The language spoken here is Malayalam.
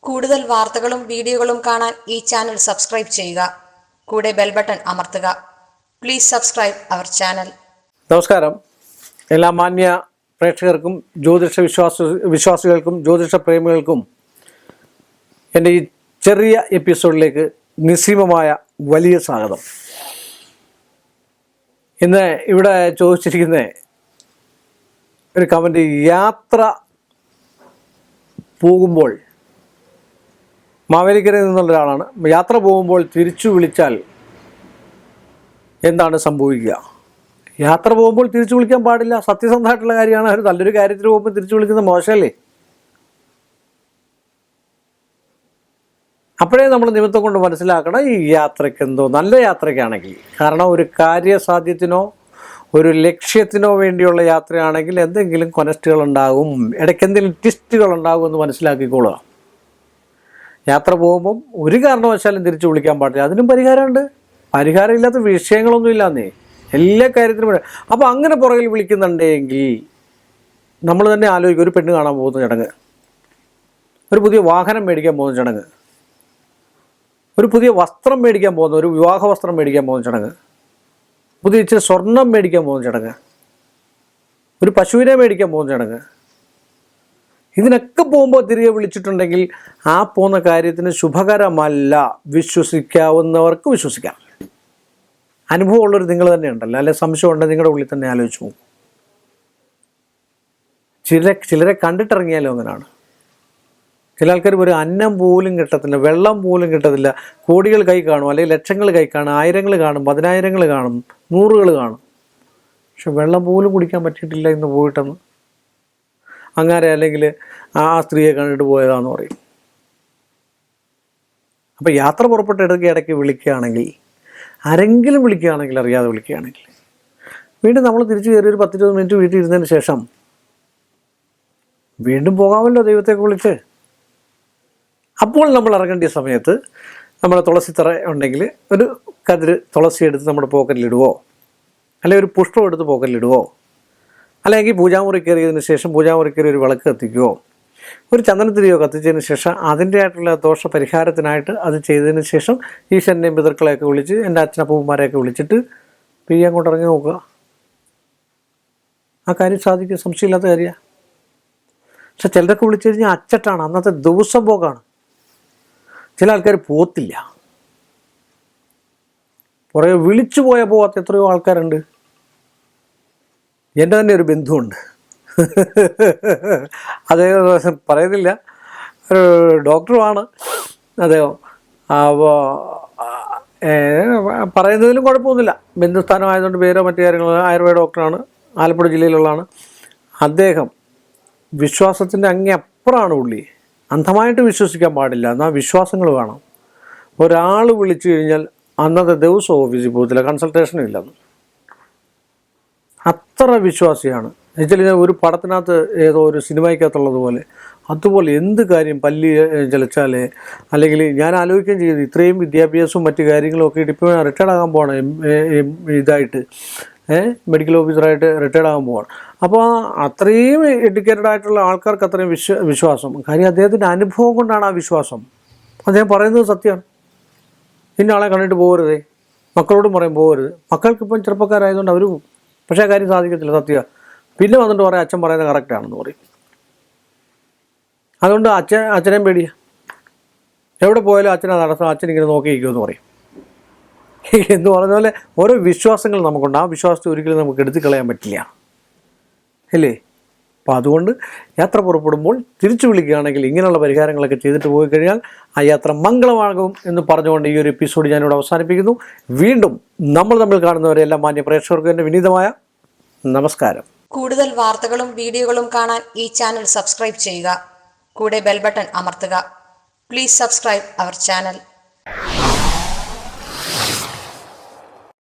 കൂടുതൽ വാർത്തകളും വീഡിയോകളും കാണാൻ ഈ ചാനൽ സബ്സ്ക്രൈബ് ചെയ്യുക. കൂടെ ബെൽ ബട്ടൺ അമർത്തുക. Please subscribe our channel. നമസ്കാരം. എല്ലാ മാന്യ പ്രേക്ഷകർക്കും ജ്യോതിഷ വിശ്വാസികൾക്കും ജ്യോതിഷ പ്രേമികൾക്കും എൻ്റെ ഈ ചെറിയ എപ്പിസോഡിലേക്ക് നിസ്സീമമായ വലിയ സ്വാഗതം. ഇന്ന് ഇവിടെ ചോദിച്ചിരിക്കുന്ന ഒരു കമൻറ്റ്, യാത്ര പോകുമ്പോൾ, മാവേലിക്കരയിൽ നിന്നുള്ള ഒരാളാണ്, യാത്ര പോകുമ്പോൾ തിരിച്ചു വിളിച്ചാൽ എന്താണ് സംഭവിക്കുക? യാത്ര പോകുമ്പോൾ തിരിച്ചു വിളിക്കാൻ പാടില്ല, സത്യസന്ധമായിട്ടുള്ള കാര്യമാണ്. ഒരു നല്ലൊരു കാര്യത്തിന് പോകുമ്പോൾ തിരിച്ചു വിളിക്കുന്നത് മോശമല്ലേ? അപ്പോഴേ നമ്മൾ നിമിത്തം കൊണ്ട് മനസ്സിലാക്കണം ഈ യാത്രയ്ക്ക് എന്തോ നല്ല യാത്രയ്ക്കാണെങ്കിൽ. കാരണം ഒരു കാര്യസാധ്യത്തിനോ ഒരു ലക്ഷ്യത്തിനോ വേണ്ടിയുള്ള യാത്രയാണെങ്കിൽ എന്തെങ്കിലും കൊനസ്റ്റുകൾ ഉണ്ടാകും, ഇടയ്ക്ക് എന്തെങ്കിലും ട്വിസ്റ്റുകൾ ഉണ്ടാകും എന്ന് മനസ്സിലാക്കിക്കോളുക. യാത്ര പോകുമ്പം ഒരു കാരണവശാലും തിരിച്ചു വിളിക്കാൻ പാടില്ല. അതിനും പരിഹാരമുണ്ട്. പരിഹാരമില്ലാത്ത വിഷയങ്ങളൊന്നും ഇല്ലാന്നേ, എല്ലാ കാര്യത്തിനും. അപ്പോൾ അങ്ങനെ പുറകിൽ വിളിക്കുന്നുണ്ടെങ്കിൽ നമ്മൾ തന്നെ ആലോചിക്കും. ഒരു പെണ്ണ് കാണാൻ പോകുന്ന ചടങ്ങ്, ഒരു പുതിയ വാഹനം മേടിക്കാൻ പോകുന്ന ചടങ്ങ്, ഒരു പുതിയ വസ്ത്രം മേടിക്കാൻ പോകുന്ന, ഒരു വിവാഹ വസ്ത്രം മേടിക്കാൻ പോകുന്ന ചടങ്ങ്, പുതിയ ഇച്ചിരി സ്വർണം മേടിക്കാൻ പോകുന്ന ചടങ്ങ്, ഒരു പശുവിനെ മേടിക്കാൻ പോകുന്ന ചടങ്ങ്, ഇതിനൊക്കെ പോകുമ്പോൾ തിരികെ വിളിച്ചിട്ടുണ്ടെങ്കിൽ ആ പോകുന്ന കാര്യത്തിന് ശുഭകരമല്ല. വിശ്വസിക്കാവുന്നവർക്ക് വിശ്വസിക്കാം. അനുഭവമുള്ളവർ നിങ്ങൾ തന്നെ ഉണ്ടല്ലോ, അല്ലെ? സംശയം ഉണ്ടെങ്കിൽ നിങ്ങളുടെ ഉള്ളിൽ തന്നെ ആലോചിച്ച് പോകും. ചിലരെ കണ്ടിട്ടിറങ്ങിയാലും അങ്ങനെയാണ്. ചില ആൾക്കാർ ഒരു അന്നം പോലും കിട്ടത്തില്ല, വെള്ളം പോലും കിട്ടത്തില്ല. കോടികൾ കൈ കാണും, അല്ലെങ്കിൽ ലക്ഷങ്ങൾ കൈ കാണും, ആയിരങ്ങൾ കാണും, പതിനായിരങ്ങൾ കാണും, നൂറുകൾ കാണും, പക്ഷെ വെള്ളം പോലും കുടിക്കാൻ പറ്റിയിട്ടില്ല ഇന്ന് പോയിട്ടെന്ന് അങ്ങനെ, അല്ലെങ്കിൽ ആ സ്ത്രീയെ കണ്ടിട്ട് പോയതാണെന്ന് പറയും. അപ്പോൾ യാത്ര പുറപ്പെട്ട ഇടയ്ക്ക് വിളിക്കുകയാണെങ്കിൽ, ആരെങ്കിലും വിളിക്കുകയാണെങ്കിൽ, അറിയാതെ വിളിക്കുകയാണെങ്കിൽ, വീണ്ടും നമ്മൾ തിരിച്ചു കയറി ഒരു 10-20 മിനിറ്റ് വീട്ടിൽ ഇരുന്നതിന് ശേഷം വീണ്ടും പോകാമല്ലോ ദൈവത്തേക്ക് വിളിച്ച്. അപ്പോൾ നമ്മൾ ഇറങ്ങേണ്ട സമയത്ത് നമ്മുടെ തുളസിത്തറ ഉണ്ടെങ്കിൽ ഒരു കതിര് തുളസി എടുത്ത് നമ്മുടെ പോക്കറ്റിലിടുവോ, അല്ലെങ്കിൽ ഒരു പുഷ്പം എടുത്ത് പോക്കറ്റിലിടുവോ, അല്ലെങ്കിൽ പൂജാമുറി കയറിയതിന് ശേഷം പൂജാമുറി കയറി ഒരു വിളക്ക് കത്തിക്കുകയോ, ഒരു ചന്ദനത്തിരിയോ കത്തിച്ചതിന് ശേഷം അതിൻ്റെ ആയിട്ടുള്ള ദോഷ പരിഹാരത്തിനായിട്ട് അത് ചെയ്തതിന് ശേഷം ഈശ്വരനെയും പിതൃക്കളെയൊക്കെ വിളിച്ച്, എൻ്റെ അച്ഛനപ്പൂപ്പന്മാരെയൊക്കെ വിളിച്ചിട്ട് പിഴിയാൻ കൊണ്ടിറങ്ങി നോക്കുക. ആ കാര്യം സാധിക്കും, സംശയമില്ലാത്ത കാര്യമാണ്. പക്ഷെ ചിലരൊക്കെ വിളിച്ചു കഴിഞ്ഞാൽ അച്ചട്ടാണ്, അന്നത്തെ ദിവസം പോകാണ്. ചില ആൾക്കാർ പോത്തില്ല, പുറകെ വിളിച്ചു പോയാൽ പോകാത്ത എത്രയോ ആൾക്കാരുണ്ട്. എൻ്റെ തന്നെ ഒരു ബന്ധുവുണ്ട്, അദ്ദേഹം പറയുന്നില്ല, ഒരു ഡോക്ടറുമാണ് അദ്ദേഹം. അപ്പോൾ പറയുന്നതിലും കുഴപ്പമൊന്നുമില്ല, ബന്ധുസ്ഥാനമായതുകൊണ്ട് പേരോ മറ്റു കാര്യങ്ങളോ. ആയുർവേദ ഡോക്ടറാണ്, ആലപ്പുഴ ജില്ലയിലുള്ളതാണ് അദ്ദേഹം. വിശ്വാസത്തിൻ്റെ അങ്ങേ അപ്പുറമാണ് പുള്ളി. അന്ധമായിട്ട് വിശ്വസിക്കാൻ പാടില്ല, എന്നാൽ വിശ്വാസങ്ങൾ വേണം. ഒരാൾ വിളിച്ചു കഴിഞ്ഞാൽ അന്നത്തെ ദിവസം ഓഫീസിൽ പോകത്തില്ല, കൺസൾട്ടേഷനും ഇല്ലെന്ന്. അത്ര വിശ്വാസിയാണ്. എന്നുവെച്ചാൽ ഒരു പടത്തിനകത്ത് ഏതോ ഒരു സിനിമയ്ക്കകത്തുള്ളതുപോലെ, അതുപോലെ എന്ത് കാര്യം പല്ലി ചലച്ചാൽ, അല്ലെങ്കിൽ ഞാൻ ആലോചിക്കുകയും ചെയ്യുന്നത്, ഇത്രയും വിദ്യാഭ്യാസവും മറ്റു കാര്യങ്ങളും ഒക്കെ ഇട്ട് ഇപ്പോൾ റിട്ടയർഡ് ആകാൻ പോകണം, ഇതായിട്ട് മെഡിക്കൽ ഓഫീസറായിട്ട് റിട്ടയർഡ് ആകാൻ പോവാണ്. അപ്പോൾ അത്രയും എഡ്യൂക്കേറ്റഡ് ആയിട്ടുള്ള ആൾക്കാർക്ക് അത്രയും വിശ്വാസം. കാര്യം അദ്ദേഹത്തിൻ്റെ അനുഭവം കൊണ്ടാണ് ആ വിശ്വാസം. അദ്ദേഹം പറയുന്നത് സത്യമാണ്. ഇന്ന ആളെ കണ്ടിട്ട് പോകരുതേ, മക്കളോടും പറയും പോകരുത്. മക്കൾക്കിപ്പം ചെറുപ്പക്കാരായതുകൊണ്ട് അവർ പക്ഷേ കാര്യം സാധിക്കത്തില്ല, സത്യമാണ്. പിന്നെ വന്നിട്ട് പറയാം അച്ഛൻ പറയുന്നത് കറക്റ്റാണെന്ന് പറയും. അതുകൊണ്ട് അച്ഛനെയും പേടിയാ. എവിടെ പോയാലും അച്ഛനെ നടത്താം, അച്ഛനിങ്ങനെ നോക്കിയിരിക്കുമെന്ന് പറയും. എന്ന് പറഞ്ഞ പോലെ ഓരോ വിശ്വാസങ്ങൾ നമുക്കുണ്ട്. ആ വിശ്വാസത്തെ ഒരിക്കലും നമുക്ക് എടുത്തു കളയാൻ പറ്റില്ല, അല്ലേ? അപ്പോൾ അതുകൊണ്ട് യാത്ര പുറപ്പെടുമ്പോൾ തിരിച്ചു വിളിക്കുകയാണെങ്കിൽ ഇങ്ങനെയുള്ള പരിഹാരങ്ങളൊക്കെ ചെയ്തിട്ട് പോയി കഴിഞ്ഞാൽ ആ യാത്ര മംഗളമാകും എന്ന് പറഞ്ഞുകൊണ്ട് ഈ ഒരു എപ്പിസോഡ് ഞാനിവിടെ അവസാനിപ്പിക്കുന്നു. വീണ്ടും നമ്മൾ തമ്മിൽ കാണുന്നവരെല്ലാം മാന്യ പ്രേക്ഷകർക്ക് എൻ്റെ വിനീതമായ നമസ്കാരം. കൂടുതൽ വാർത്തകളും വീഡിയോകളും കാണാൻ ഈ ചാനൽ സബ്സ്ക്രൈബ് ചെയ്യുക. കൂടെ ബെൽ ബട്ടൺ അമർത്തുക. Please subscribe our channel.